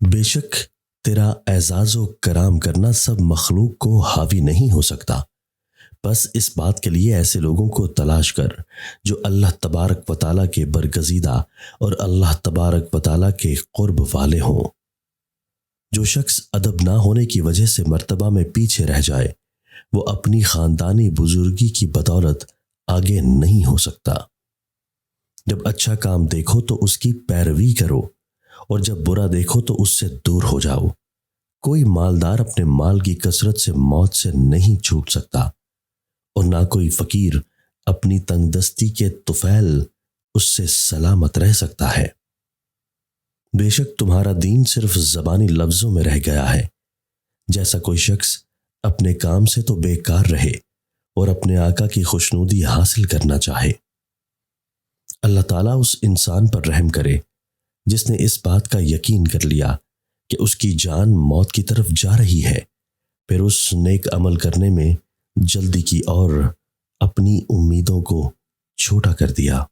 بے شک تیرا اعزاز و کرام کرنا سب مخلوق کو حاوی نہیں ہو سکتا، بس اس بات کے لیے ایسے لوگوں کو تلاش کر جو اللہ تبارک و تعالیٰ کے برگزیدہ اور اللہ تبارک و تعالیٰ کے قرب والے ہوں۔ جو شخص ادب نہ ہونے کی وجہ سے مرتبہ میں پیچھے رہ جائے وہ اپنی خاندانی بزرگی کی بدولت آگے نہیں ہو سکتا۔ جب اچھا کام دیکھو تو اس کی پیروی کرو اور جب برا دیکھو تو اس سے دور ہو جاؤ۔ کوئی مالدار اپنے مال کی کثرت سے موت سے نہیں چھوٹ سکتا اور نہ کوئی فقیر اپنی تنگ دستی کے طفیل اس سے سلامت رہ سکتا ہے۔ بے شک تمہارا دین صرف زبانی لفظوں میں رہ گیا ہے، جیسا کوئی شخص اپنے کام سے تو بیکار رہے اور اپنے آقا کی خوشنودی حاصل کرنا چاہے۔ اللہ تعالیٰ اس انسان پر رحم کرے جس نے اس بات کا یقین کر لیا کہ اس کی جان موت کی طرف جا رہی ہے، پھر اس نیک عمل کرنے میں جلدی کی اور اپنی امیدوں کو چھوٹا کر دیا۔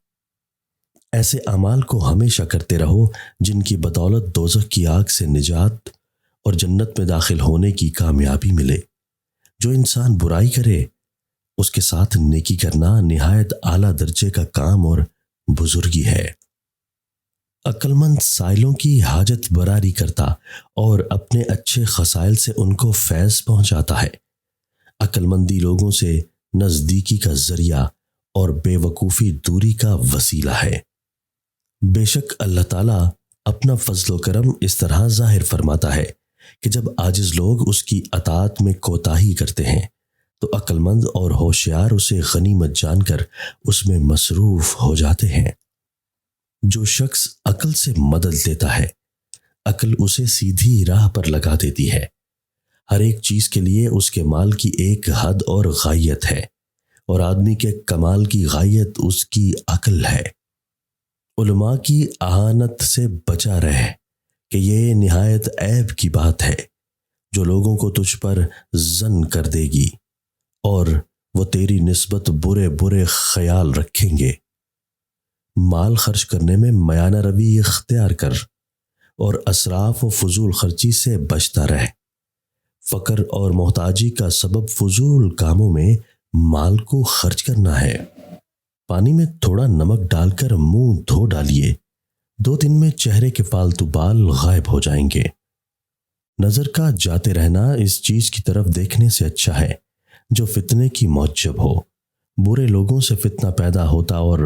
ایسے اعمال کو ہمیشہ کرتے رہو جن کی بدولت دوزخ کی آگ سے نجات اور جنت میں داخل ہونے کی کامیابی ملے۔ جو انسان برائی کرے اس کے ساتھ نیکی کرنا نہایت اعلیٰ درجے کا کام اور بزرگی ہے۔ عقل مند سائلوں کی حاجت براری کرتا اور اپنے اچھے خصائل سے ان کو فیض پہنچاتا ہے۔ عقل مندی لوگوں سے نزدیکی کا ذریعہ اور بے وقوفی دوری کا وسیلہ ہے۔ بے شک اللہ تعالیٰ اپنا فضل و کرم اس طرح ظاہر فرماتا ہے کہ جب عاجز لوگ اس کی اطاعت میں کوتاہی کرتے ہیں تو عقل مند اور ہوشیار اسے غنیمت جان کر اس میں مصروف ہو جاتے ہیں۔ جو شخص عقل سے مدد لیتا ہے عقل اسے سیدھی راہ پر لگا دیتی ہے۔ ہر ایک چیز کے لیے اس کے مال کی ایک حد اور غایت ہے اور آدمی کے کمال کی غایت اس کی عقل ہے۔ علماء کی اہانت سے بچا رہ کہ یہ نہایت عیب کی بات ہے جو لوگوں کو تجھ پر ظن کر دے گی اور وہ تیری نسبت برے برے خیال رکھیں گے۔ مال خرچ کرنے میں میانہ روی اختیار کر اور اسراف و فضول خرچی سے بچتا رہ۔ فقر اور محتاجی کا سبب فضول کاموں میں مال کو خرچ کرنا ہے۔ پانی میں تھوڑا نمک ڈال کر منہ دھو ڈالیے، 2 دن میں چہرے کے فالتو بال غائب ہو جائیں گے۔ نظر کا جاتے رہنا اس چیز کی طرف دیکھنے سے اچھا ہے جو فتنے کی موجب ہو۔ برے لوگوں سے فتنہ پیدا ہوتا اور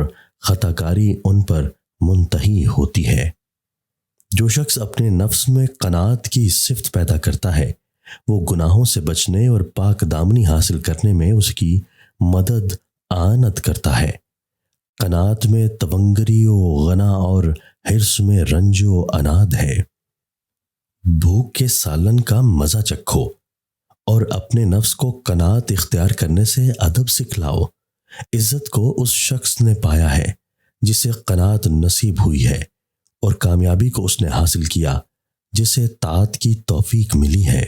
خطا کاری ان پر منتہی ہوتی ہے۔ جو شخص اپنے نفس میں قناعت کی صفت پیدا کرتا ہے وہ گناہوں سے بچنے اور پاک دامنی حاصل کرنے میں اس کی مدد اعانت کرتا ہے۔ قناعت میں تونگری و غنا اور حرص میں رنج و اناد ہے۔ بھوک کے سالن کا مزہ چکھو اور اپنے نفس کو قناعت اختیار کرنے سے ادب سکھلاؤ۔ عزت کو اس شخص نے پایا ہے جسے قناعت نصیب ہوئی ہے اور کامیابی کو اس نے حاصل کیا جسے طاعت کی توفیق ملی ہے۔